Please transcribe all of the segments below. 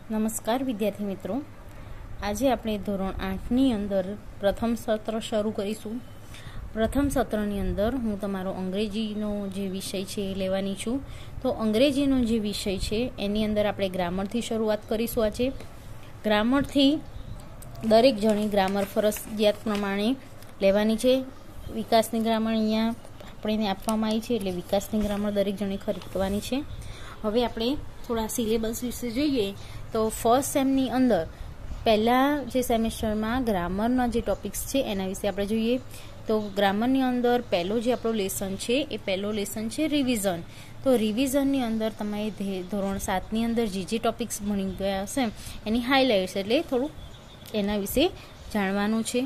નમસ્કાર વિદ્યાર્થી મિત્રો, આજે આપણે ધોરણ 8ની અંદર પ્રથમ સત્ર શરૂ કરીશું. પ્રથમ સત્રની અંદર હું તમારો અંગ્રેજીનો જે વિષય છે એ લેવાની છું. તો અંગ્રેજીનો જે વિષય છે એની અંદર આપણે ગ્રામરથી શરૂઆત કરીશું. આજે ગ્રામરથી દરેક જણી ગ્રામર ફરજિયાત પ્રમાણે લેવાની છે. વિકાસની ગ્રામર અહીંયા આપણે આપવામાં આવી છે, એટલે વિકાસની ગ્રામર દરેક જણી ખરીદવાની છે. હવે આપણે થોડા સિલેબસ વિશે જોઈએ તો ફર્સ્ટ સેમની અંદર પહેલાં જે સેમેસ્ટરમાં ગ્રામરના જે ટોપિક્સ છે એના વિશે આપણે જોઈએ. તો ગ્રામરની અંદર પહેલો જે આપણો લેસન છે એ પહેલો લેસન છે રિવિઝન. તો રિવિઝનની અંદર તમે ધોરણ 7ની અંદર જે ટોપિક્સ ભણી ગયા હશે એની હાઇલાઇટ્સ, એટલે થોડુંક એના વિશે જાણવાનું છે,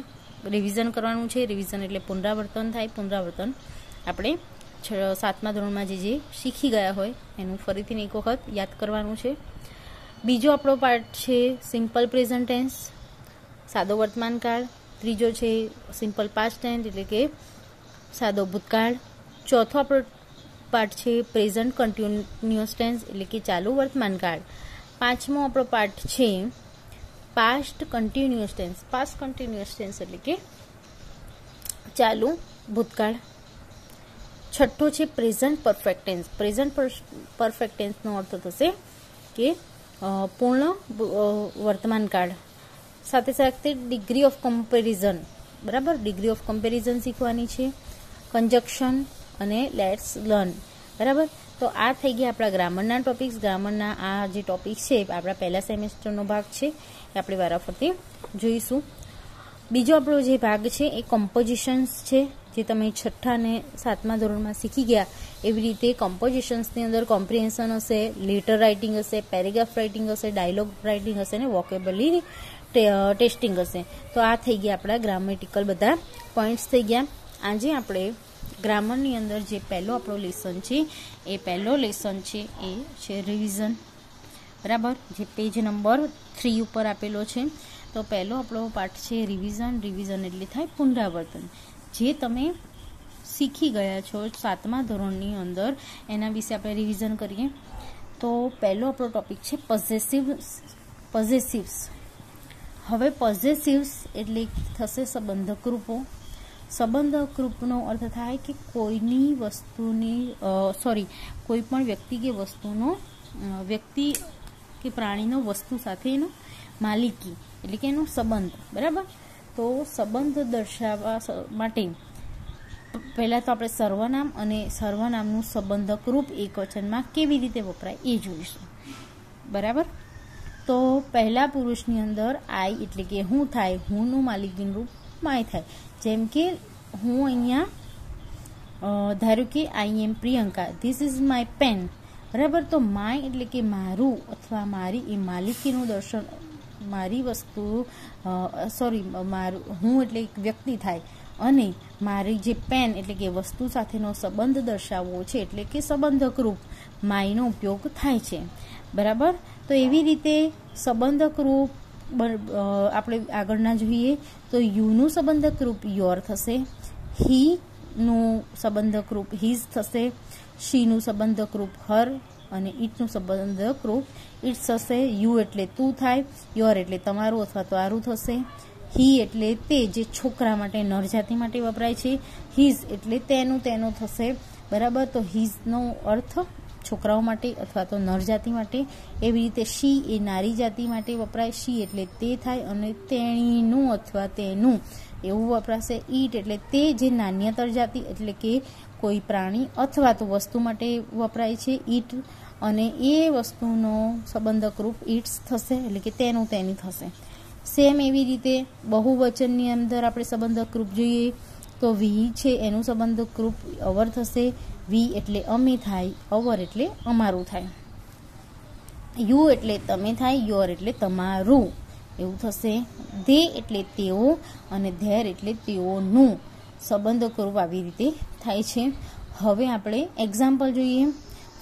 રિવિઝન કરવાનું છે. રિવિઝન એટલે પુનરાવર્તન થાય. પુનરાવર્તન આપણે 7મા ધોરણમાં જે શીખી ગયા હોય એનું ફરીથી એક વખત યાદ કરવાનું છે. બીજો આપણો પાર્ટ છે સિમ્પલ પ્રેઝન્ટ ટેન્સ, સાદો વર્તમાન કાળ. ત્રીજો છે સિમ્પલ પાસ્ટ ટેન્સ એટલે કે સાદો ભૂતકાળ. ચોથો આપણો પાર્ટ છે પ્રેઝન્ટ કન્ટિન્યુઅસ ટેન્સ એટલે કે ચાલુ વર્તમાન કાળ. પાંચમો આપણો પાર્ટ છે past continuous tense. Past continuous tense એટલે કે ચાલુ ભૂતકાળ. છઠ્ઠો છે present perfect tense. Present perfect ટેન્સનો અર્થ થશે કે પૂર્ણ વર્તમાન કાળ. સાથે સાથે ડિગ્રી ઓફ કમ્પેરિઝન, બરાબર, ડિગ્રી ઓફ કમ્પેરિઝન શીખવાની છે. કંજક્શન અને લેટ્સ લર્ન, બરાબર. તો આ થઈ ગયા આપણા ગ્રામરના ટોપિક્સ. ગ્રામરના આ જે ટોપિક છે આપણા પહેલા સેમેસ્ટરનો ભાગ છે, એ આપણે વારાફરતી જોઈશું. બીજો આપણો જે ભાગ છે એ કમ્પોઝિશન્સ છે, જે તમે 6ઠા અને 7મા ધોરણમાં શીખી ગયા. એવી રીતે કમ્પોઝિશન્સની અંદર કોમ્પ્રિહેન્શન હશે, લેટર રાઇટિંગ હશે, પેરેગ્રાફ રાઇટિંગ હશે, ડાયલોગ રાઇટિંગ હશે અને વોકેબલરી ટેસ્ટિંગ હશે. તો આ થઈ ગયા આપણા ગ્રામેટિકલ બધા પોઈન્ટ્સ થઈ ગયા. આજે આપણે ગ્રામરની અંદર જે પહેલો આપણો લેસન છે એ પહેલો લેસન છે એ છે રિવિઝન, બરાબર, જે પેજ નંબર 3 ઉપર આપેલો છે. તો પહેલો આપણો પાઠ છે રિવિઝન. રિવિઝન એટલે થાય પુનરાવર્તન. જે તમે શીખી ગયા છો 7મા ધોરણની અંદર એના વિશે આપણે રિવિઝન કરીએ. તો પહેલો આપણો ટોપિક છે પોઝેસિવ્સ. હવે પોઝેસિવ્સ એટલે થશે સંબંધક રૂપો. સંબંધક રૂપનો અર્થ થાય કે કોઈની વસ્તુની કોઈ પણ વ્યક્તિ કે વસ્તુનો વ્યક્તિ કે પ્રાણીનો વસ્તુ સાથે એનો માલિકી એટલે કે એનો સંબંધ, બરાબર. તો સંબંધ દર્શાવવા માટે પહેલાં તો આપણે સર્વનામ અને સર્વનામનું સંબંધક રૂપ એકવચનમાં કેવી રીતે વપરાય એ જોઈશું, બરાબર. તો પહેલા પુરુષની અંદર આઈ એટલે કે હું થાય, હુંનું માલિકીનું રૂપ માય થાય. જેમ કે હું અહીંયા ધારો કે I am Priyanka, this is my pen, બરાબર. તો માય એટલે કે મારું અથવા મારી એ માલિકીનું દર્શન, મારી વસ્તુ મારું હું એટલે એક વ્યક્તિ થાય અને મારી જે પેન એટલે કે વસ્તુ સાથેનો સંબંધ દર્શાવવો છે એટલે કે સંબંધક રૂપ માયનો ઉપયોગ થાય છે, બરાબર. તો એવી રીતે સંબંધક રૂપ આપણે આગળના જોઈએ તો યુનું સંબંધક રૂપ યોર થશે, હીનું સંબંધક રૂપ હિઝ થશે, શીનું સંબંધક રૂપ હર અને ઈટનું સંબંધક રૂપ ઇટ્સ થશે. યુ એટલે તું થાય, યોર એટલે તમારું અથવા તારું થશે, હી એટલે તે જે છોકરા માટે નર જાતિ માટે વપરાય છે, હિઝ એટલે તેનું થશે, બરાબર. તો હિઝનો અર્થ છોકરાઓ માટે અથવા તો નર જાતિ માટે. એવી રીતે શી એ નારી જાતિ માટે વપરાય, શી એટલે તે થાય અને તેણીનું અથવા તેનું એવું વપરાશે. ઈટ એટલે તે જે નાન્યતર જાતિ એટલે કે કોઈ પ્રાણી અથવા તો વસ્તુ માટે વપરાય છે ઈટ, અને એ વસ્તુનો સંબંધક રૂપ ઇટ્સ થશે એટલે કે તેની થશે. સેમ એવી રીતે બહુવચનની અંદર આપણે સંબંધક રૂપ જોઈએ તો વી છે એનું સંબંધક રૂપ અવર થશે. વી એટલે અમે થાય, અવર એટલે અમારું થાય. યુ એટલે તમે થાય, યોર એટલે તમારું એવું થશે. ધે એટલે તેઓ અને ધેર એટલે તેઓનું સંબંધક રૂપ આવી રીતે થાય છે. હવે આપણે એક્ઝામ્પલ જોઈએ.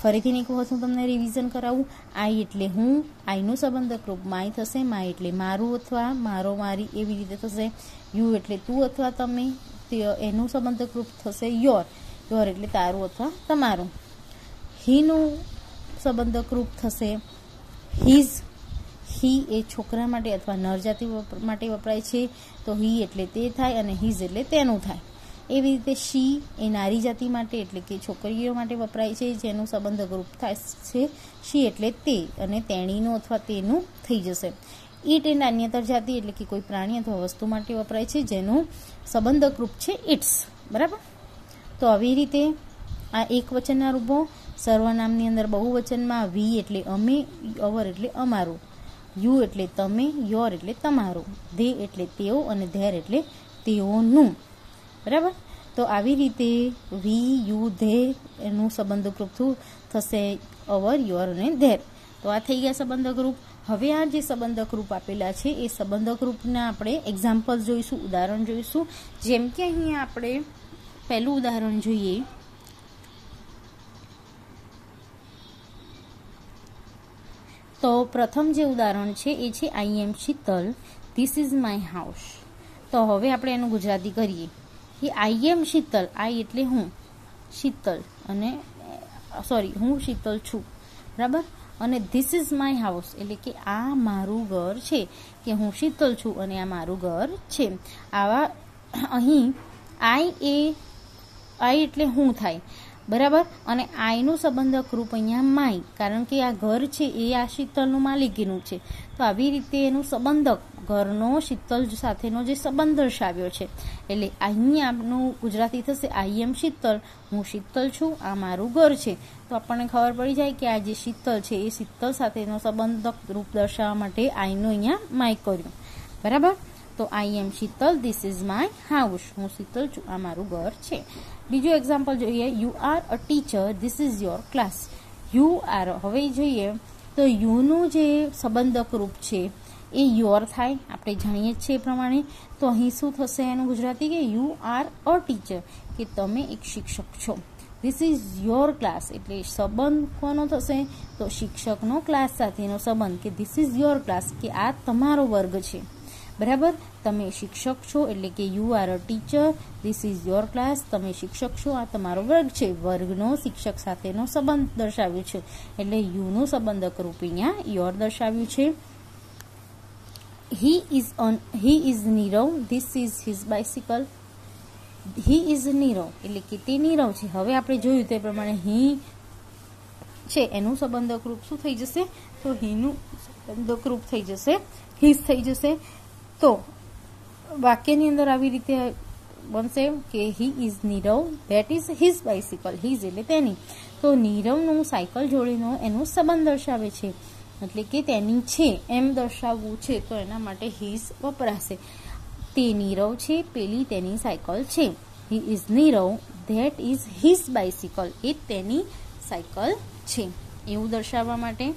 ફરીથી એક વખત હું તમને રિવિઝન કરાવું. આઈ એટલે હું, આઈનું સંબંધક રૂપ માય થશે, માય એટલે મારું અથવા મારો મારી એવી રીતે થશે. યુ એટલે તું અથવા તમે, એનું સંબંધક રૂપ થશે યોર, યોર એટલે તારું અથવા તમારું. હીનું સંબંધક રૂપ થશે હિઝ, હી એ છોકરા માટે અથવા નરજાતિ માટે વપરાય છે તો હી એટલે તે થાય અને હિઝ એટલે તેનું થાય. એવી રીતે શી એ નારી જાતિ માટે એટલે કે છોકરીઓ માટે વપરાય છે, જેનું સંબંધક રૂપ થાય છે શી એટલે તે અને તેણીનું અથવા તેનું થઈ જશે. ઈટ એ નાન્યતર જાતિ એટલે કે કોઈ પ્રાણી અથવા વસ્તુ માટે વપરાય છે, જેનું સંબંધક રૂપ છે ઇટ્સ. બરાબર. તો આવી રીતે આ એક વચનના રૂપો. સર્વનામની અંદર બહુવચનમાં વી એટલે અમે, અવર એટલે અમારું, યુ એટલે તમે, યોર એટલે તમારું, ધે એટલે તેઓ અને ધેર એટલે તેઓનું. બરાબર. તો આવી રીતે વી, યુ, ધે એનું સંબંધક રૂપ થશે અવર, યોર અને ધેર. તો આ થઈ ગયા સંબંધક રૂપ. હવે આ જે સંબંધક રૂપ આપેલા છે એ સંબંધક રૂપના આપણે એક્ઝામ્પલ જોઈશું, ઉદાહરણ જોઈશું. જેમ કે અહીંયા આપણે પહેલું ઉદાહરણ જોઈએ. તો પ્રથમ જે ઉદાહરણ છે એ છે I am Sheetal, this is my house. તો હવે આપણે એનું ગુજરાતી કરીએ કે આઈ એમ શીતલ, આઈ એટલે હું, શીતલ અને હું શીતલ છું. બરાબર. અને ધીસ ઇઝ માય હાઉસ એટલે કે આ મારું ઘર છે, કે હું શીતલ છું અને આ મારું ઘર છે. આવા અહીં આઈ એટલે હું થાય. બરાબર. અને આઈનું સંબંધક રૂપ અહીંયા માય, કારણ કે આ ઘર છે એ આ શીતલનું માલિકીનું છે. તો આવી રીતે એનું સંબંધક ઘરનો શીતલ સાથેનો જે સંબંધ દર્શાવ્યો છે. એટલે અહીં આપનું ગુજરાતી થશે આઈ એમ શીતલ, હું શીતલ છું, આ મારું ઘર છે. તો આપણને ખબર પડી જાય કે આ જે શીતલ છે એ શીતલ સાથેનો સંબંધક રૂપ દર્શાવવા માટે આઈનું અહીંયા માય કર્યું. બરાબર. તો I am Sheetal, this is my house, હું શીતલ છું, આ મારું ઘર છે. બીજું એક્ઝામ્પલ જોઈએ. You are a teacher, this is your class. You are, હવે જોઈએ તો યુનું જે સંબંધક રૂપ છે એ યોર થાય, આપણે જાણીએ જ છીએ એ પ્રમાણે. તો અહીં શું થશે એનું ગુજરાતી કે યુ આર અ ટીચર, કે તમે એક શિક્ષક છો. ધીસ ઇઝ યોર ક્લાસ એટલે સંબંધ કોનો થશે તો શિક્ષકનો ક્લાસ સાથેનો સંબંધ, કે ધીસ ઇઝ યોર ક્લાસ કે આ તમારો વર્ગ છે. બરાબર. તમે શિક્ષક છો એટલે કે you are a teacher, this is your class, તમે શિક્ષક છો, આ તમારો વર્ગ છે. વર્ગનો શિક્ષક સાથેનો સંબંધ દર્શાવ્યું છે એટલે યુનું સંબંધક રૂપ અહીંયા યોર દર્શાવ્યું છે. He is Nirav, this is his bicycle. He is Nirav એટલે કે તે નીરવ છે. હવે આપણે જોયું તે પ્રમાણે હી છે એનું સંબંધક રૂપ શું થઈ જશે તો હીનું સંબંધક રૂપ થઈ જશે હિઝ થઈ જશે. તો વાક્યની અંદર આવી રીતે બનશે કે હી is Nirav, that is his bicycle. His એટલે તેની. તો નીરવનું સાયકલ જોડીનો એનું સંબંધ દર્શાવે છે એટલે કે તેની છે એમ દર્શાવવું છે તો એના માટે હિઝ વપરાશે. તે નીરવ છે, પેલી તેની સાયકલ છે. He is Nirav, that is his bicycle, એ તેની સાયકલ છે એવું દર્શાવવા માટે.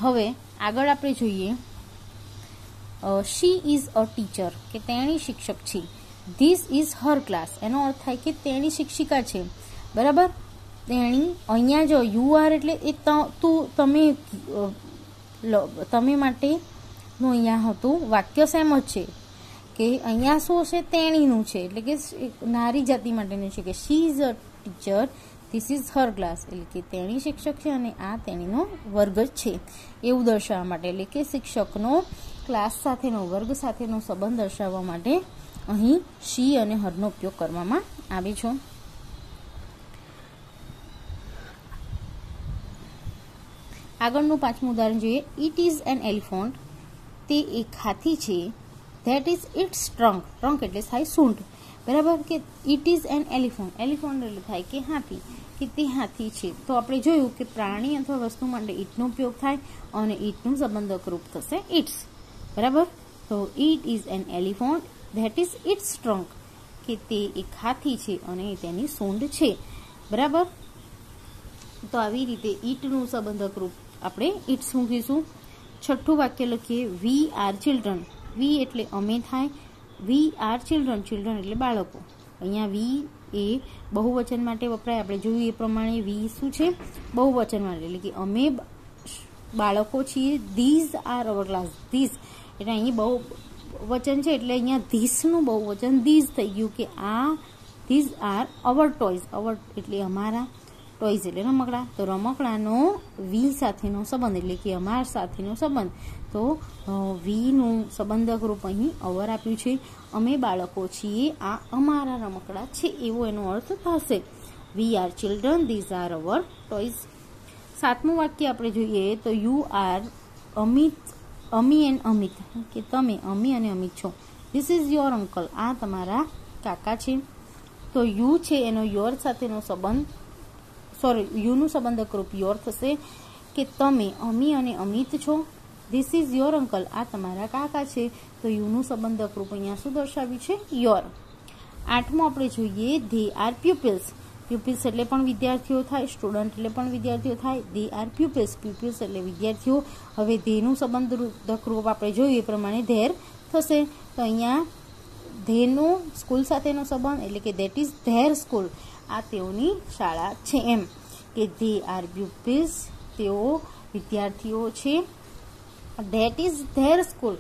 હવે આગળ આપણે જોઈએ શી ઇઝ અ ટીચર, કે તેણી શિક્ષક છે. ધીસ ઇઝ હર ક્લાસ, એનો અર્થ થાય કે તેણી શિક્ષિકા છે. બરાબર. તેણી, અહીંયા જો યુ આર એટલે એ તમે માટેનું અહીંયા હતું વાક્ય સેમ જ છે કે અહીંયા શું છે તેણીનું છે એટલે કે નારી જાતિ માટેનું છે કે she is a teacher, this is her class એટલે કે તેણી શિક્ષક છે અને આ તેણીનો વર્ગ જ છે એવું દર્શાવવા માટે. એટલે કે શિક્ષકનો ક્લાસ સાથેનો વર્ગ સાથેનો સંબંધ દર્શાવવા માટે અહીં શી અને હરનો ઉપયોગ કરવામાં આવે છે. આગળનું પાંચમું ઉદાહરણ જોઈએ. ઇટ ઇઝ એન એલિફન્ટ, તે એક હાથી છે. That is its trunk, trunk એટલે થાય સૂંઢ. બરાબર. કે it is an elephant, elephant એટલે થાય કે હાથી, કે તે હાથી છે. તો આપણે જોયું કે પ્રાણી અથવા વસ્તુ માટે ઇટનો ઉપયોગ થાય અને ઇટનું સંબંધક રૂપ થશે ઇટ્સ. બરાબર. તો it is an elephant, that is its trunk, કે તે એક હાથી છે અને તેની સૂંઢ છે. બરાબર. તો આવી રીતે ઇટનું સંબંધક રૂપ આપણે ઇટ્સ મૂકીશું. છઠ્ઠું વાક્ય લખીએ. વી આર ચિલ્ડ્રન, વી એટલે અમે થાય. વી આર ચિલ્ડ્રન, ચિલ્ડ્રન એટલે બાળકો. અહીંયા વી એ બહુવચન માટે વપરાય. આપણે જોયું એ પ્રમાણે વી શું છે બહુવચન માટે એટલે કે અમે બાળકો છીએ. These are our class, these એટલે અહીં બહુવચન છે એટલે અહીંયા ધીસનું બહુવચન ધીઝ થઈ ગયું કે આ ધીઝ આર અવર ટોયઝ. અવર એટલે અમારા, ટોયઝ એટલે રમકડા, તો રમકડાનો વી સાથેનો સંબંધ એટલે કે અમાર સાથેનો સંબંધ, તો વીનું સંબંધક રૂપ અહીં અવર આપ્યું છે. અમે બાળકો છીએ, આ અમારા રમકડા છે એવો એનો અર્થ થશે. We are children, these are our toys. 7મું વાક્ય આપણે જોઈએ તો you are Amit, Ami and Amit, કે તમે અમી અને અમિત છો. ધીસ ઇઝ યોર અંકલ, આ તમારા કાકા છે. તો યુ છે એનો યોર સાથેનો સંબંધ, યુનું સંબંધક રૂપ યોર થશે, કે તમે અમી અને અમિત છો. ધીસ ઇઝ યોર અંકલ, આ તમારા કાકા છે. તો યુનું સંબંધક રૂપ અહીંયા શું દર્શાવ્યું છે? યોર. 8મું આપણે જોઈએ ધે આર પ્યુપિલ્સ. પ્યુપિલ્સ એટલે પણ વિદ્યાર્થીઓ થાય, સ્ટુડન્ટ એટલે પણ વિદ્યાર્થીઓ થાય. ધે આર પ્યુપિલ્સ, પ્યુપિલ્સ એટલે વિદ્યાર્થીઓ. હવે ધેનું સંબંધક રૂપ આપણે જોયું એ પ્રમાણે ધેર થશે. તો અહીંયા ધેનું સ્કૂલ સાથેનો સંબંધ એટલે કે ધેટ ઇઝ ધેર સ્કૂલ, આ તેઓની શાળા છે એમ, કે ધે આર પ્યુપિલ્સ, તેઓ વિદ્યાર્થીઓ છે. ધેટ ઇઝ ધેર સ્કૂલ,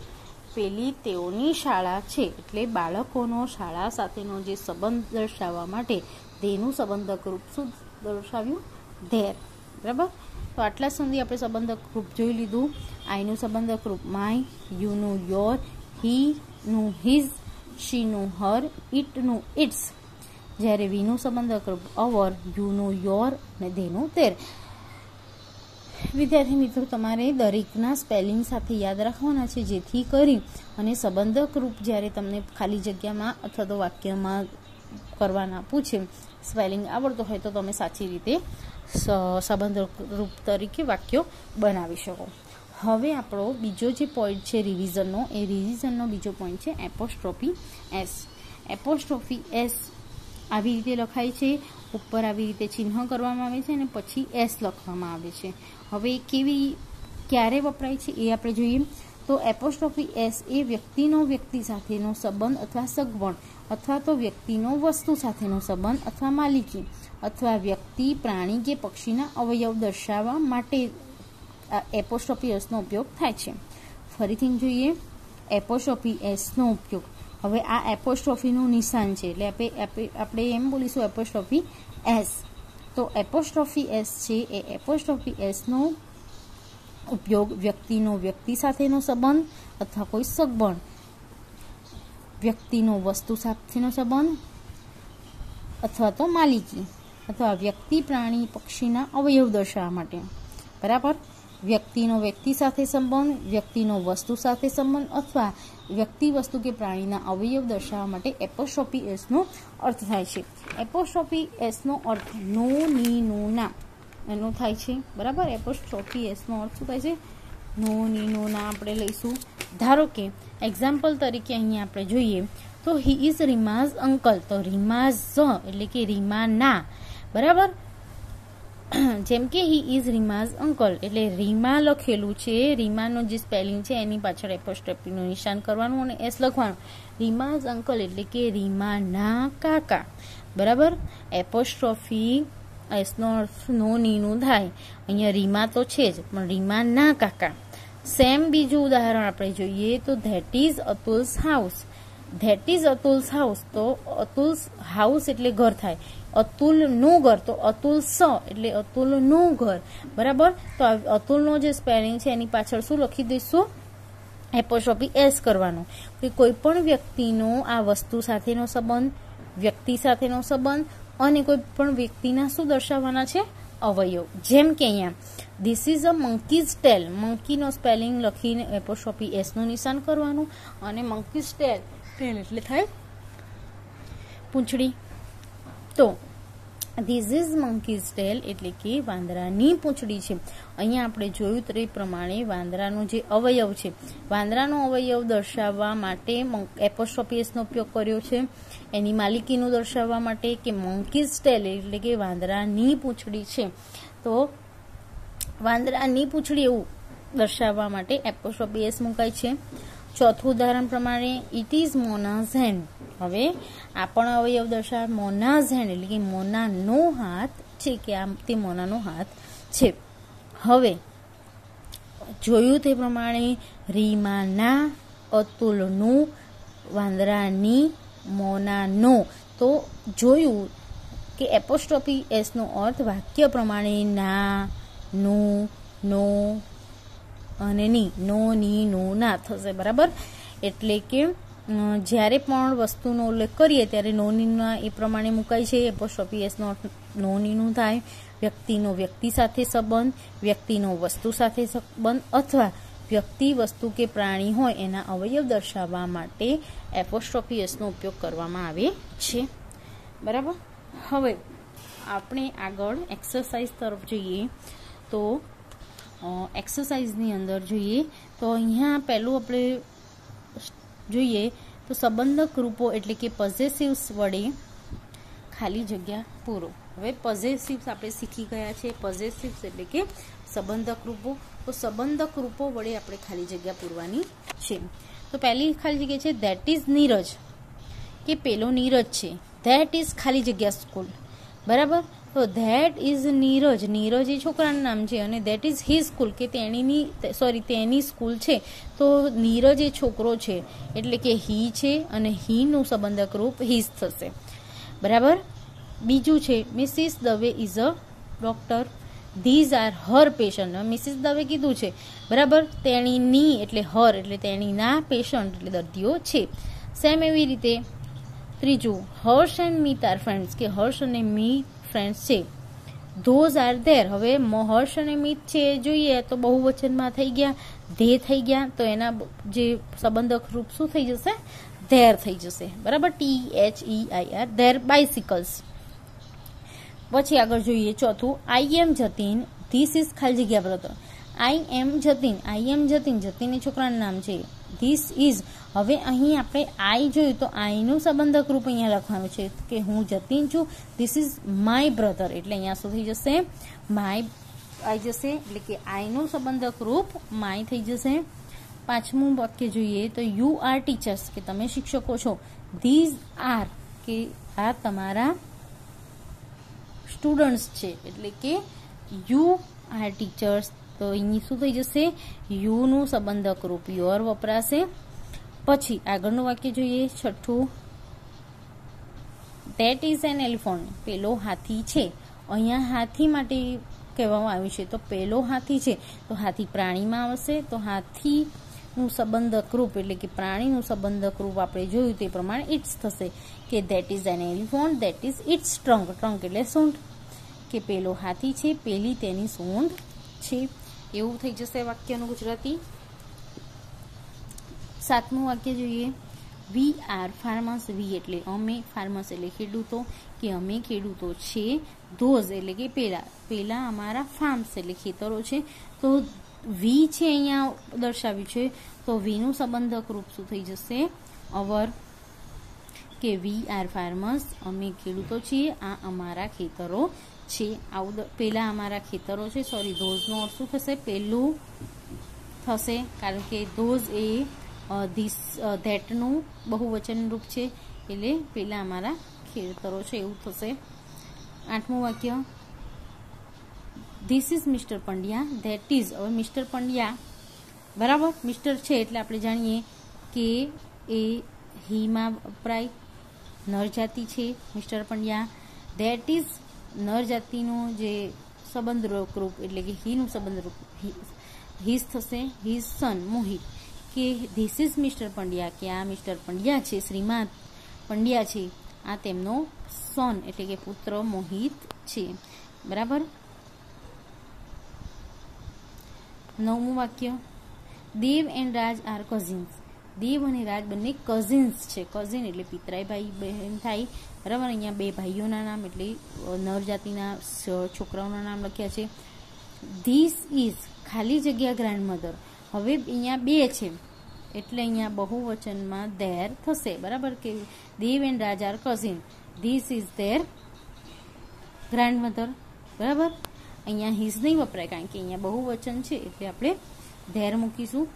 પેલી તેઓની શાળા છે. એટલે બાળકોનો શાળા સાથેનો જે સંબંધ દર્શાવવા માટે ધેનું સંબંધક રૂપ શું દર્શાવ્યું? ધેર. બરાબર. તો આટલા સુધી આપણે સંબંધક રૂપ જોઈ લીધું. આઈનું સંબંધક રૂપ માય, યુનું યોર, હીનું હિઝ, શીનું હર, ઇટનું ઇટ્સ. જ્યારે વીનું સંબંધક રૂપ અવર, યુનું યોર અને ધેનું ધેર. વિદ્યાર્થી મિત્રો, તમારે દરેકના સ્પેલિંગ સાથે યાદ રાખવાના છે, જેથી કરી અને સંબંધક રૂપ જ્યારે તમને ખાલી જગ્યામાં અથવા તો વાક્યમાં કરવાના પૂછે, સ્પેલિંગ આવડતો હોય તો તમે સાચી રીતે સંબંધક રૂપ તરીકે વાક્યો બનાવી શકો. હવે આપણો બીજો જે પોઈન્ટ છે રિવિઝનનો, એ રિવિઝનનો બીજો પોઈન્ટ છે એપોસ્ટ્રોફી એસ. એપોસ્ટ્રોફી એસ આવી રીતે લખાય છે, ઉપર આવી રીતે ચિહ્ન કરવામાં આવે છે અને પછી એસ લખવામાં આવે છે. હવે ક્યારે વપરાય છે એ આપણે જોઈએ. તો એપોસ્ટ્રોફી એસ એ વ્યક્તિનો વ્યક્તિ સાથેનો સંબંધ અથવા સગવડ, અથવા તો વ્યક્તિનો વસ્તુ સાથેનો સંબંધ અથવા માલિકી, અથવા વ્યક્તિ, પ્રાણી કે પક્ષીના અવયવ દર્શાવવા માટે એપોસ્ટ્રોફી એસનો ઉપયોગ થાય છે. ફરીથી જોઈએ એપોસ્ટ્રોફી એસનો ઉપયોગ. હવે આ એપોસ્ટ્રોફીનું નિશાન છે એટલે આપણે એમ બોલીશું એપોસ્ટ્રોફી એસ. તો એપોસ્ટ્રોફી એસ છે એ એપોસ્ટ્રોફી એસનો ઉપયોગ વ્યક્તિનો વ્યક્તિ સાથેનો સંબંધ અથવા કોઈ સગવડ, વ્યક્તિનો વસ્તુ સાથેનો સંબંધ અથવા તો માલિકી, અથવા વ્યક્તિ, પ્રાણી, પક્ષીના અવયવ દર્શાવવા માટે. બરાબર. વ્યક્તિનો વ્યક્તિ સાથે સંબંધ, વ્યક્તિનો વસ્તુ સાથે સંબંધ અથવા વ્યક્તિ, વસ્તુ કે પ્રાણીના અવયવ દર્શાવવા માટે એપોસ્ટ્રોફી એસનો અર્થ થાય છે. એપોસ્ટ્રોફી એસનો અર્થ નો, ની, નું, ના એનો થાય છે. બરાબર. એપોસ્ટ્રોફી એસનો અર્થ શું થાય છે? નો, ની, નું, ના આપણે લઈશું. ધારો કે એક્ઝામ્પલ તરીકે અહીંયા આપણે જોઈએ તો હી ઇઝ રીમાઝ અંકલ. તો રીમાઝ એટલે કે રીમા ના. બરાબર. જેમ કે હી ઇઝ રીમાઝ અંકલ એટલે રીમા લખેલું છે, રીમાનો જે સ્પેલિંગ છે એની પાછળ એપોસ્ટ્રોફીનું નિશાન કરવાનું અને એસ લખવાનું. રીમાઝ અંકલ એટલે કે રીમા ના કાકા. બરાબર. એપોસ્ટ્રોફી એસનો અર્થ નો, નીનું થાય. અહીંયા રીમા તો છે જ, પણ રીમા ના કાકા. સેમ બીજું ઉદાહરણ આપણે જોઈએ તો that is Atul's house. That is Atul's house. તો અતુલ્સ હાઉસ એટલે ઘર થાય, અતુલનું ઘર, તો અતુલ સ એટલે અતુલનું ઘર. બરાબર. તો અતુલનો જે સ્પેલિંગ છે એની પાછળ શું લખી દઈશું? એપોસ્ટ્રોફી એસ કરવાનું. કે કોઈ પણ વ્યક્તિનો આ વસ્તુ સાથેનો સંબંધ, વ્યક્તિ સાથેનો સંબંધ અને કોઈ પણ વ્યક્તિના શું દર્શાવવાના છે? અવયવ. જેમ કે અહીંયા this is a monkey's tail. મંકીનો સ્પેલિંગ લખીને એપોસ્ટ્રોફી એસનું નિશાન કરવાનું અને મંકીઝ ટેલ, ટેલ એટલે થાય પૂંછડી. તો ધીસ ઇઝ મંકીઝ ટેલ એટલે કે વાંદરાની પૂંછડી છે. અહીંયા આપણે જોયું તે પ્રમાણે વાંદરાનો જે અવયવ છે, વાંદરાનો અવયવ દર્શાવવા માટે એપોસ્ટ્રોફી એસનો ઉપયોગ કર્યો છે. એની માલિકીનું દર્શાવવા માટે કે મંકીઝ ટેલ એટલે કે વાંદરાની પૂંછડી છે, તો વાંદરાની પૂંછડી એવું દર્શાવવા માટે એપોસ્ટ્રોફી એસ મુકાય છે. ચોથું ઉદાહરણ પ્રમાણે ઇટ ઇઝ મોનાઝ હેન્ડ. હવે આ પણ અવયવ દર્શાવે. મોનાઝ હેન્ડ એટલે કે મોનાનો હાથ છે, કે આ તે મોનાનો હાથ છે. હવે જોયું તે પ્રમાણે રીમાના, અતુલનું, વાંદરાની, મોનાનો. તો જોયું કે એપોસ્ટ્રોફી એસનો અર્થ વાક્ય પ્રમાણે ના, નું, નો અને ની, નો, ની, નો, ના થશે. બરાબર, એટલે કે જ્યારે પણ વસ્તુનો ઉલ્લેખ કરીએ ત્યારે નો, નીના એ પ્રમાણે મુકાય છે. એપોસ્ટ્રોફી એસનો અર્થ નો, નીનું થાય. વ્યક્તિનો વ્યક્તિ સાથે સંબંધ, વ્યક્તિનો વસ્તુ સાથે સંબંધ અથવા વ્યક્તિ, વસ્તુ કે પ્રાણી હોય એના અવયવ દર્શાવવા માટે એપોસ્ટ્રોફી એસનો ઉપયોગ કરવામાં આવે છે. બરાબર, હવે આપણે આગળ એક્સરસાઇઝ તરફ જઈએ. તો એક્સરસાઇઝની અંદર જોઈએ તો અહીંયા પહેલું આપણે જોઈએ તો સંબંધક રૂપો એટલે કે પોઝેસિવ્સ વડે ખાલી જગ્યા પૂરો. હવે પોઝેસિવ્સ આપણે શીખી ગયા છે. પોઝેસિવ્સ એટલે કે સંબંધક રૂપો. તો સંબંધક રૂપો વડે આપણે ખાલી જગ્યા પૂરવાની છે. તો પહેલી ખાલી જગ્યા છે ધેટ ઇઝ નીરજ, કે પેલો નીરજ છે. ધેટ ઇઝ ખાલી જગ્યા સ્કૂલ. બરાબર, તો ધેટ ઇઝ નીરજ, નીરજ એ છોકરાનું નામ છે અને ધેટ ઇઝ હિઝ સ્કૂલ, કે તેની સ્કૂલ છે. તો નીરજ એ છોકરો છે એટલે કે હી છે અને હીનું સંબંધક રૂપ હિઝ થશે. બરાબર, બીજું છે Mrs Dave is a doctor, these are her patient. Mrs Dave કીધું છે. બરાબર, તેણીની એટલે હર એટલે તેણીના પેશન્ટ એટલે દર્દીઓ છે. સેમ એવી રીતે ત્રીજું હર્ષ એન્ડ મીત આર ફ્રેન્ડ્સ, કે હર્ષ અને મીત ફ્રેન્ડ્સ છે. Those are there. હવે હર્ષ અને મીત છે જોઈએ તો બહુવચનમાં થઈ ગયા, ધે થઈ ગયા, તો એના જે સંબંધક રૂપ શું થઈ જશે? ધેર થઈ જશે. બરાબર, THEIR, ધેર બાઇસિકલ્સ. પછી આગળ જોઈએ ચોથું આઈ એમ જતીન, ધીસ ઇઝ ખાલી જગ્યા બ્રધર. આઈ એમ જતીન, જતીન એ છોકરાનું નામ છે. ધીસ ઇઝ, હવે અહીં આપણે આઈ જોયું તો આઈનું સંબંધક રૂપ અહીંયા લખવાનું છે કે હું જતીન છું. ધીસ ઇઝ માય બ્રધર, એટલે અહીંયા શું થઈ જશે? માય આવી જશે, એટલે કે આઈનું સંબંધક રૂપ માય થઈ જશે. પાંચમું વાક્ય જોઈએ તો યુ આર ટીચર્સ, કે તમે શિક્ષકો છો. ધીઝ આર, કે આ તમારા સ્ટુડન્ટ્સ છે, એટલે કે યુ આર ટીચર્સ. તો અહીં શું થઈ જશે? યુનું સંબંધક રૂપ યોર વપરાશે. પછી આગળનું વાક્ય જોઈએ છઠ્ઠું, ધેટ ઇઝ એન એલિફન્ટ, પેલો હાથી છે. અહીંયા હાથી માટે કહેવામાં આવ્યું છે તો પેલો હાથી છે તો હાથી પ્રાણીમાં આવશે. તો હાથીનું સંબંધક રૂપ એટલે કે પ્રાણીનું સંબંધક રૂપ આપણે જોયું તે પ્રમાણે ઇટ્સ થશે, કે that is an elephant, that is its trunk. Trunk એટલે સૂંઢ, કે પેલો હાથી છે, પેલી તેની સૂંઢ છે. એવું થઈ જશે વાક્યનું ગુજરાતી. સાતમું વાક્ય જોઈએ, વી આર ફાર્મર્સ. વી એટલે અમે, ફાર્મર્સ એટલે ખેડૂતો, કે અમે ખેડૂતો છે. ધોઝ એટલે કે પેલા અમારા ફાર્મ્સ એટલે ખેતરો છે. તો વી છે અહીંયા દર્શાવ્યું છે તો વીનું સંબંધક રૂપ શું થઈ જશે? અવર, કે વી આર ફાર્મર્સ, અમે ખેડૂતો છીએ, આ અમારા ખેતરો છે. આવું પેલા અમારા ખેતરો છે. ધોઝનો અર્થ શું થશે? પેલું થશે, કારણ કે ધોઝ એ ધીસ ધેટનું બહુવચન રૂપ છે એટલે પેલા અમારા ખેતરો છે એવું થશે. આઠમું વાક્ય, this is mister Pandya, that is. હવે મિસ્ટર પંડ્યા, બરાબર, મિસ્ટર છે એટલે આપણે જાણીએ કે એ હીમાં વપરાય, નર જાતિ છે મિસ્ટર પંડ્યા. ધેટ ઇઝ નર જાતિનું જે સંબંધ રૂપ એટલે કે હીનું સંબંધ રૂપ હિઝ થશે. હિઝ સન મોહિત, કે ધીસ ઇઝ મિસ્ટર પંડ્યા, કે આ મિસ્ટર પંડ્યા છે, શ્રીમાન પંડ્યા છે, આ તેમનો સન એટલે કે પુત્ર મોહિત છે. બરાબર. નવમું વાક્ય, દેવ એન્ડ રાજ આર કઝિન્સ. દેવ અને રાજ બંને કઝિન્સ છે. કઝિન એટલે પિતરાઈ ભાઈ બહેન થાય. બરાબર, અહીંયા બે ભાઈઓના નામ એટલે નર જાતિના છોકરાઓના નામ લખ્યા છે. ધીસ ઇઝ ખાલી જગ્યા ગ્રાન્ડ મધર. હવે અહીંયા બે છે એટલે અહીંયા બહુવચનમાં ધેર થશે. બરાબર, કે Dev and Raj are cousin, this is their grandmother. બરાબર, અહીંયા હિઝ નહીં વપરાય કારણ કે અહીંયા બહુવચન છે એટલે આપણે ધેર મૂકીશું.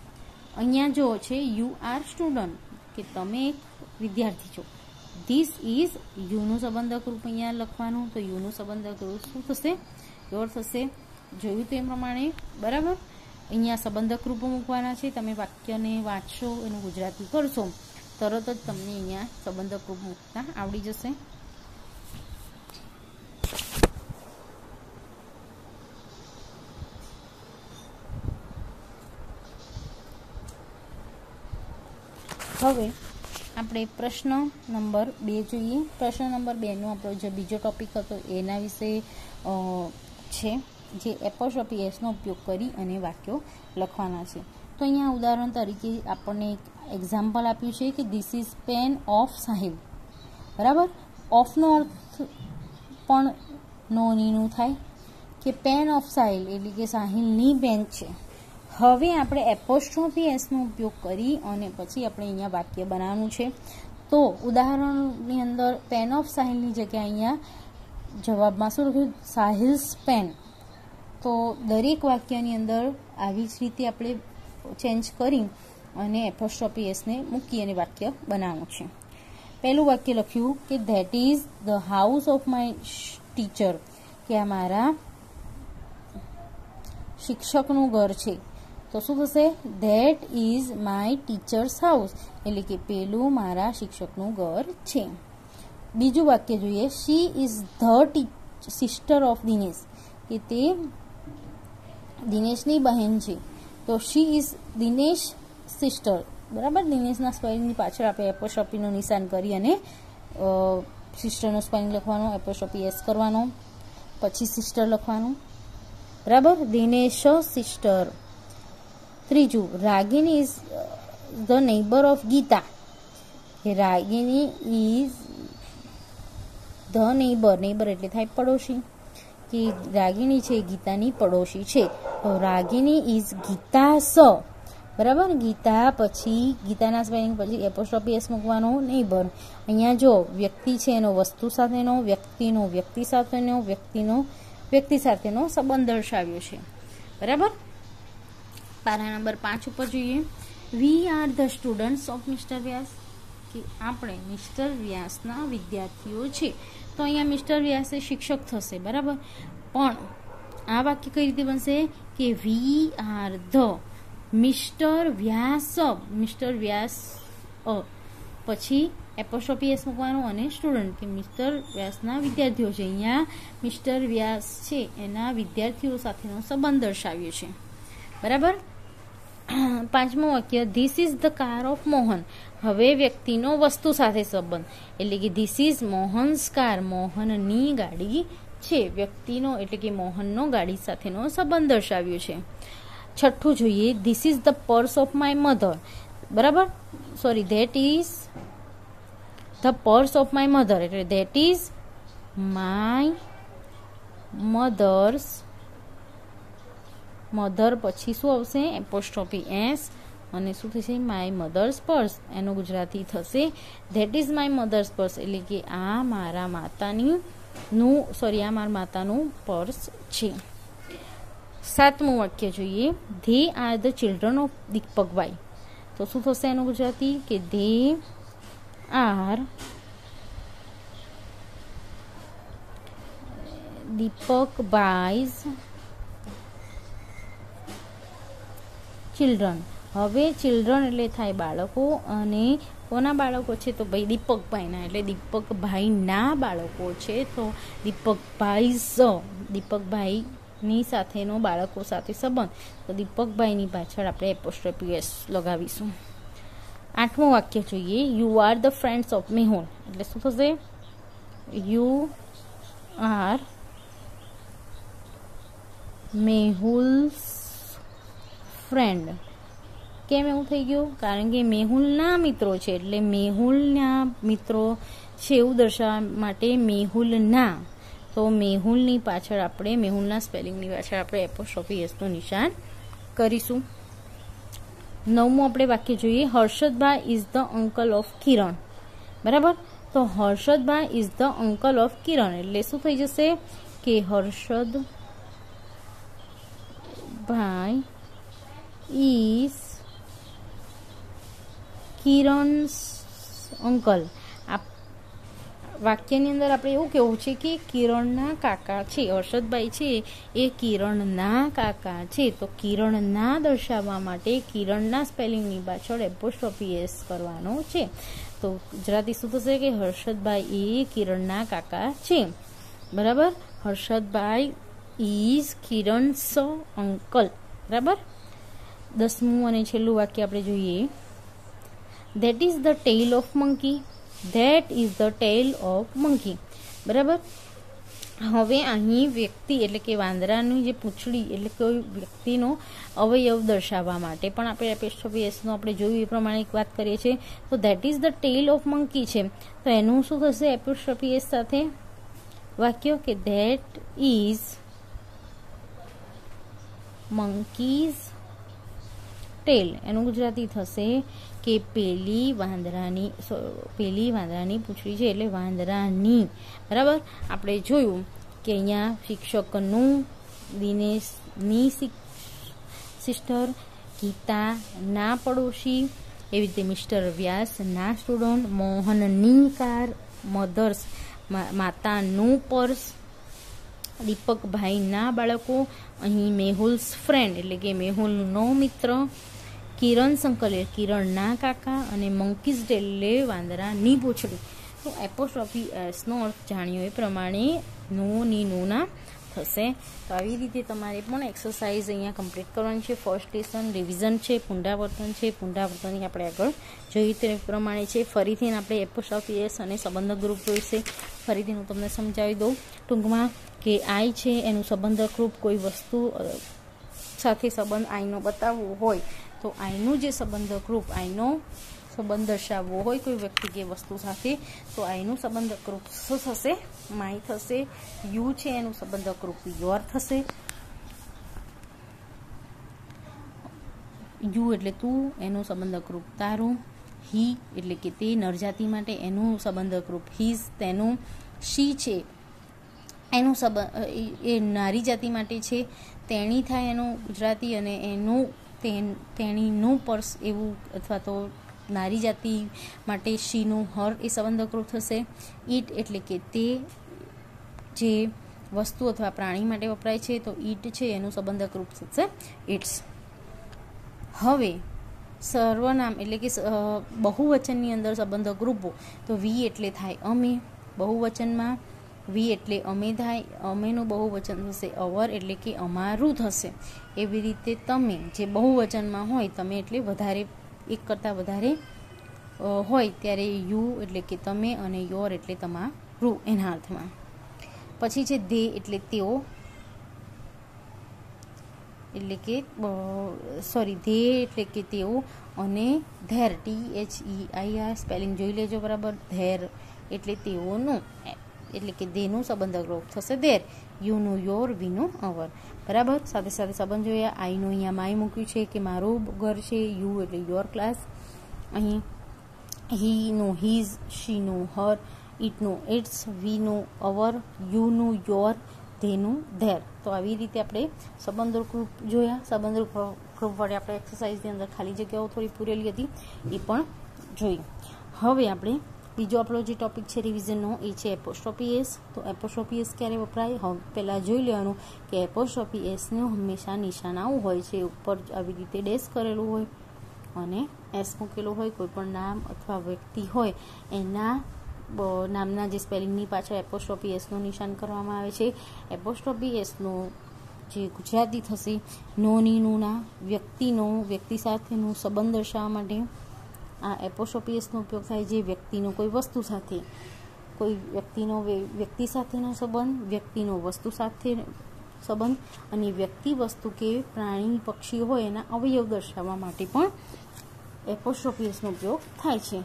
અહીંયા જો છે યુ આર સ્ટુડન્ટ, કે તમે એક વિદ્યાર્થી છો. ધીસ ઇઝ યુનું સંબંધક રૂપ અહીંયા લખવાનું, તો યુનું સંબંધક રૂપ શું થશે? યોર થશે. જોયું તે પ્રમાણે. બરાબર, અહીંયા સંબંધક રૂપો મૂકવાના છે. તમે વાક્યને વાંચશો, એનું ગુજરાતી કરશો, તરત જ તમને અહીંયા સંબંધક રૂપ મૂકતા આવડી જશે. હવે આપણે પ્રશ્ન નંબર 2 જોઈએ. પ્રશ્ન નંબર 2નો આપણો જે બીજો ટોપિક હતો એના વિશે છે, જે એપોસ્ટ્રોફી એસનો ઉપયોગ કરી અને વાક્યો લખવાના છે. તો અહીંયા ઉદાહરણ તરીકે આપણને એક એક્ઝામ્પલ આપ્યું છે કે this is pen of Sahil. બરાબર, ઓફનો અર્થ પણ નોનીનું થાય કે પેન ઓફ સાહિલ એટલે કે સાહિલની પેન છે. હવે આપણે એપોસ્ટ્રોફી એસનો ઉપયોગ કરી અને પછી આપણે અહીંયા વાક્ય બનાવવાનું છે. તો ઉદાહરણની અંદર પેન ઓફ સાહિલની જગ્યાએ અહીંયા જવાબમાં શું લખ્યું? સાહિલ્સ પેન. તો દરેક વાક્યની અંદર આવી જ રીતે આપણે ચેન્જ કરી અને એપોસ્ટ્રોફી એસને મૂકી અને વાક્ય બનાવવાનું છે. પહેલું વાક્ય લખ્યું કે that is the house of my teacher, કે આ મારા શિક્ષકનું ઘર છે. તો શું થશે? That is my teachers house, એટલે કે પેલું મારા શિક્ષકનું ઘર છે. બીજું વાક્ય જોઈએ, she is the sister of Dinesh, કે તે દિનેશની બહેન છે. તો શી ઇઝ દિનેશ સિસ્ટર. બરાબર, દિનેશના સ્પેલિંગની પાછળ આપણે એપોસ્ટ્રોફીનું નિશાન કરી અને સિસ્ટરનો સ્પેલિંગ લખવાનો, એપોસ્ટ્રોફી એસ કરવાનો, પછી સિસ્ટર લખવાનું. બરાબર, દિનેશ સિસ્ટર. ત્રીજું, Ragini is the neighbour of Gita, Ragini is the neighbour એટલે થાય પડોશી, કે રાગિણી છે ગીતાની પડોશી છે. તો રાગિની ઇઝ ગીતા સ. બરાબર, ગીતા પછી ગીતાના સ્પેલિંગ પછી એપોસ્ટ્રોફી એસ મૂકવાનો, નેબર. અહીંયા જો વ્યક્તિ છે એનો વસ્તુ સાથેનો, વ્યક્તિનો વ્યક્તિ સાથેનો, વ્યક્તિનો વ્યક્તિ સાથેનો સંબંધ દર્શાવ્યો છે. બરાબર, પાના નંબર 5 ઉપર જોઈએ. We are the students of mister Vyas, કે આપણે મિસ્ટર વ્યાસના વિદ્યાર્થીઓ છે. તો અહીંયા મિસ્ટર વ્યાસ એ શિક્ષક થશે. બરાબર, પણ આ વાક્ય કઈ રીતે બનશે કે we are the mister Vyas, mister Vyas પછી એપોસ્ટ્રોફી એસ મૂકવાનો અને સ્ટુડન્ટ, કે મિસ્ટર વ્યાસના વિદ્યાર્થીઓ છે. અહીંયા મિસ્ટર વ્યાસ છે એના વિદ્યાર્થીઓ સાથેનો સંબંધ દર્શાવ્યો છે. બરાબર, પાંચમું વાક્ય this is the car of Mohan. હવે વ્યક્તિનો વસ્તુ સાથે સંબંધ, એટલે કે ધીસ ઇઝ મોહન્સ કાર, મોહનની ગાડી છે. વ્યક્તિનો એટલે કે મોહનનો ગાડી સાથેનો સંબંધ દર્શાવ્યો છે. છઠ્ઠું જોઈએ, this is the purse of my mother. બરાબર, sorry, that is the purse of my mother, એટલે ધેટ ઇઝ માય મધર પછી શું આવશે? એપોસ્ટ્રોફી એસ અને શું થશે? My mother's purse. એનું ગુજરાતી થશે that is my mother's purse, એટલે કે આ મારા માતાનું પર્સ છે. સાતમું વાક્ય જોઈએ, they are the children of Deepakbhai. તો શું થશે એનું ગુજરાતી? કે ધે આર દીપકભાઈઝ ચિલ્ડ્રન. હવે ચિલ્ડ્રન એટલે થાય બાળકો, અને કોના બાળકો છે? તો ભાઈ દીપકભાઈના, એટલે દીપકભાઈના બાળકો છે. તો દીપકભાઈની સાથેનો બાળકો સાથે સંબંધ, તો દીપકભાઈની પાછળ આપણે એપોસ્ટ્રોફી એસ લગાવીશું. આઠમું વાક્ય જોઈએ, you are the friends of Mehul, એટલે શું થશે? You are Mehul's friend. કેમ એવું થઈ ગયું? કારણ કે મેહુલના મિત્રો છે, એટલે મેહુલના મિત્રો છે એવું દર્શાવવા માટે મેહુલના. તો મેહુલની પાછળ આપણે મેહુલના સ્પેલિંગની પાછળ આપણે એપોસ્ટ્રોફી એસનું નિશાન કરીશું. નવમું આપણે વાક્ય જોઈએ, Harshadbhai is the uncle of Kiran. બરાબર, તો Harshadbhai is the uncle of Kiran, એટલે શું થઈ જશે કે હર્ષદભાઈ ઇઝ કિરણ's અંકલ. આ વાક્યની અંદર આપણે એવું કહેવું છે કે કિરણના કાકા છે. હર્ષદભાઈ છે એ કિરણના કાકા છે. તો કિરણના દર્શાવવા માટે કિરણના સ્પેલિંગની પાછળ એપોસ્ટ્રોફી એસ કરવાનો છે. તો ગુજરાતી શું થશે કે હર્ષદભાઈ એ કિરણના કાકા છે. બરાબર, હર્ષદભાઈ ઇઝ કિરણ's અંકલ. બરાબર, 10મું અને છેલ્લું વાક્ય આપણે જોઈએ, that is the tale of monkey, that is the tale of monkey. બરાબર. હવે અહીં વ્યક્તિ એટલે કે વાંદરાની જે પૂંછડી એટલે કોઈ વ્યક્તિનો અવયવ દર્શાવવા માટે પણ આપણે એપોસ્ટ્રોફી એસનો આપણે જોયું એ પ્રમાણે એક વાત કરીએ છીએ. તો that is the tale of monkey છે, તો એનું શું થશે એપોસ્ટ્રોફી એસ સાથે વાક્ય કે ધેટ ઇઝ મંકીઝ ટેલ. એનું ગુજરાતી થશે કે પેલી વાંદરાની પૂંછડી છે એટલે વાંદરાની. બરાબર. આપણે જોયું કે અહીંયા શિક્ષકનું, દિનેશની સિસ્ટર, ગીતાના પડોશી, એવી રીતે મિસ્ટર વ્યાસના સ્ટુડન્ટ, મોહનની કાર, મધર્સ માતાનું પર્સ, દીપકભાઈના બાળકો, અહીં મેહુલ્સ ફ્રેન્ડ એટલે કે મેહુલનો મિત્ર, કિરણ સંકલ કિરણના કાકા, અને મંકીઝ ટેલ વાંદરાની પૂંછડી. તો એપોસ્ટ્રોફી એસનો અર્થ જાણ્યો એ પ્રમાણે નોના થશે. તો આવી રીતે તમારે પણ એક્સરસાઇઝ અહીંયા કમ્પ્લીટ કરવાની છે. ફર્સ્ટ લેસન રિવિઝન છે, પુનરાવર્તન છે. પુનરાવર્તનની આપણે આગળ જોઈ તે પ્રમાણે છે. ફરીથી આપણે એપોસ્ટ્રોફી એસ અને સંબંધક ગ્રુપ જોઈશે. ફરીથી હું તમને સમજાવી દઉં ટૂંકમાં કે આઈ છે એનું સંબંધક રૂપ કોઈ વસ્તુ સાથે સંબંધ આઈનો બતાવવો હોય તો આઈનું જે સંબંધક રૂપ આઈનો સંબંધ દર્શાવવો હોય કોઈ વ્યક્તિ કે વસ્તુ સાથે તો આઈનું સંબંધક રૂપ શું થશે? માય થશે. યુ છે એનું સંબંધક રૂપ યોર થશે. યુ એટલે તું, એનું સંબંધક રૂપ તારું. હી એટલે કે તે નરજાતિ માટે એનું સંબંધક રૂપ હીઝ તેનું. શી છે એનું એ નારી જાતિ માટે છે. તેણી થાય એનું ગુજરાતી, અને એનું તેણીનું પર્સ એવું અથવા તો નારી જાતિ માટે શીનું હર એ સંબંધક રૂપ થશે. ઈટ એટલે કે તે જે વસ્તુ અથવા પ્રાણી માટે વપરાય છે તો ઈટ છે એનું સંબંધક રૂપ થશે ઇટ્સ. હવે સર્વનામ એટલે કે બહુવચનની અંદર સંબંધક રૂપો તો વી એટલે થાય અમે બહુવચનમાં, વી એટલે અમે થાય, અમેનું બહુવચન થશે અવર એટલે કે અમારું થશે. એવી રીતે તમે જે બહુવચનમાં હોય તમે એટલે વધારે એક કરતાં વધારે હોય ત્યારે યુ એટલે કે તમે અને યોર એટલે તમારું એના અર્થમાં. પછી છે દે એટલે તેઓ એટલે કે ધે એટલે કે તેઓ, અને ધેર THEIR સ્પેલિંગ જોઈ લેજો બરાબર. ધેર એટલે તેઓનું એટલે કે દેનું સંબંધક રૂપ થશે ધેર. યુનું યોર, વીનું અવર. બરાબર. સાથે સાથે સંબંધ જોયા. આઈનું અહીંયા માય મૂક્યું છે કે મારું ઘર છે. યુ એટલે યોર ક્લાસ. અહીં હીનું હીઝ, શીનું હર, ઇટનું ઇટ્સ, વીનું અવર, યુનું યોર, ધેનું ધેર. તો આવી રીતે આપણે સંબંધરૂપ ગ્રુપ જોયા. સંબંધરૂપ ગ્રુપ વડે આપણે એક્સરસાઇઝની અંદર ખાલી જગ્યાઓ થોડી પૂરેલી હતી એ પણ જોઈ. હવે આપણે બીજો આપણો જે ટોપિક છે રિવિઝનનો એ છે એપોસ્ટ્રોફી એસ. તો એપોસ્ટ્રોફી એસ ક્યારે વપરાય? હવે પહેલાં જોઈ લેવાનું કે એપોસ્ટ્રોફી એસનું હંમેશા નિશાન આવું હોય છે, ઉપર આવી રીતે ડેશ કરેલું હોય અને એસ મૂકેલું હોય. કોઈ પણ નામ અથવા વ્યક્તિ હોય એના નામના જે સ્પેલિંગની પાછળ એપોસ્ટ્રોફી એસનું નિશાન કરવામાં આવે છે. એપોસ્ટ્રોફી એસનું જે ગુજરાતી થશે નોની નુના, વ્યક્તિનો વ્યક્તિ સાથેનું સંબંધ દર્શાવવા માટે આ એપોસ્ટ્રોફી એસનો ઉપયોગ થાય. જે વ્યક્તિનો કોઈ વસ્તુ સાથે, કોઈ વ્યક્તિનો વ્યક્તિ સાથેનો સંબંધ, વ્યક્તિનો વસ્તુ સાથે સંબંધ, અને વ્યક્તિ વસ્તુ કે પ્રાણી પક્ષી હોય એના અવયવ દર્શાવવા માટે પણ એપોસ્ટ્રોફી એસનો ઉપયોગ થાય છે.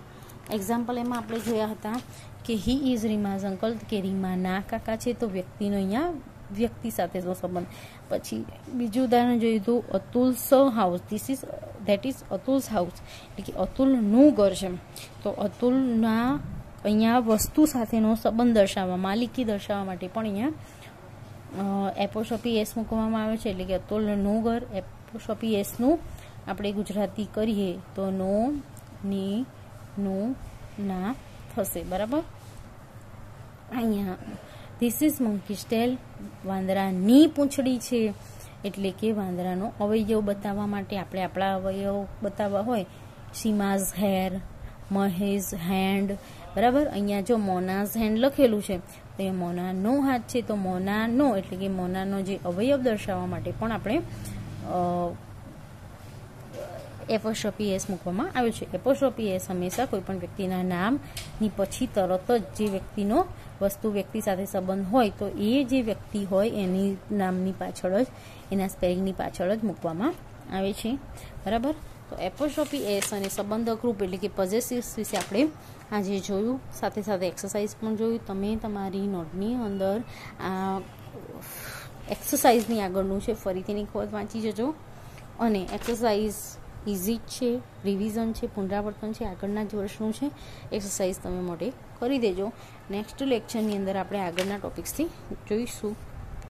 એક્ઝામ્પલ એમાં આપણે જોયા હતા કે હી ઇઝ રીમાઝ અંકલ કે રીમાના કાકા છે તો વ્યક્તિનો અહીંયા વ્યક્તિ સાથેનો સંબંધ. પછી બીજું ઉદાહરણ જોયું તો Atul's house, that is Atul's house એટલે કે અતુલનું ઘર છે. તો અતુલના અહીંયા વસ્તુ સાથેનો સંબંધ દર્શાવવા, માલિકી દર્શાવવા માટે પણ અહીંયા એપોસ્ટ્રોફી એસ મૂકવામાં આવે છે. એટલે કે અતુલનું ઘર. એપોસ્ટ્રોફી એસનું આપણે ગુજરાતી કરીએ તો નો, ની, નું, ના થશે. બરાબર. અહીંયા ધીસ ઇઝ મંકીઝ ટેલ, વાંદરાની પૂંછડી છે એટલે કે વાંદરાનો અવયવ બતાવવા માટે આપણે આપણા અવયવ બતાવવા હોય. સીમાઝ હેર, મહેઝ હેન્ડ. બરાબર. અહીંયા જો મોનાઝ હેન્ડ લખેલું છે તો એ મોનાનો હાથ છે. તો મોનાનો એટલે કે મોનાનો જે અવયવ દર્શાવવા માટે પણ આપણે એપોસ્ટ્રોફી એસ મૂકવામાં આવ્યું છે. એપોસ્ટ્રોફી એસ હંમેશા કોઈપણ વ્યક્તિના નામની પછી તરત જ જે વ્યક્તિનો વ્યક્તિ સાથે સંબંધ હોય તો એ જે વ્યક્તિ હોય એની નામની પાછળ જ એના સ્પેલિંગની પાછળ જ મૂકવામાં આવે છે. બરાબર. તો એપોસ્ટ્રોફી એસ અને સંબંધક રૂપ એટલે કે પોઝેસિવ્સ વિશે આપણે આજે જોયું. સાથે સાથે એક્સરસાઇઝ પણ જોયું. તમે તમારી નોટની અંદર આ એક્સરસાઇઝની આગળનું છે ફરીથી એક વખત વાંચી જજો. અને એક્સરસાઇઝ ઇઝી જ છે, રિવિઝન છે, પુનરાવર્તન છે, આગળના જ વર્ષનું છે. એક્સરસાઇઝ તમે મોઢે કરી દેજો. નેક્સ્ટ લેક્ચરની અંદર આપણે આગળના ટોપિક્સથી જોઈશું.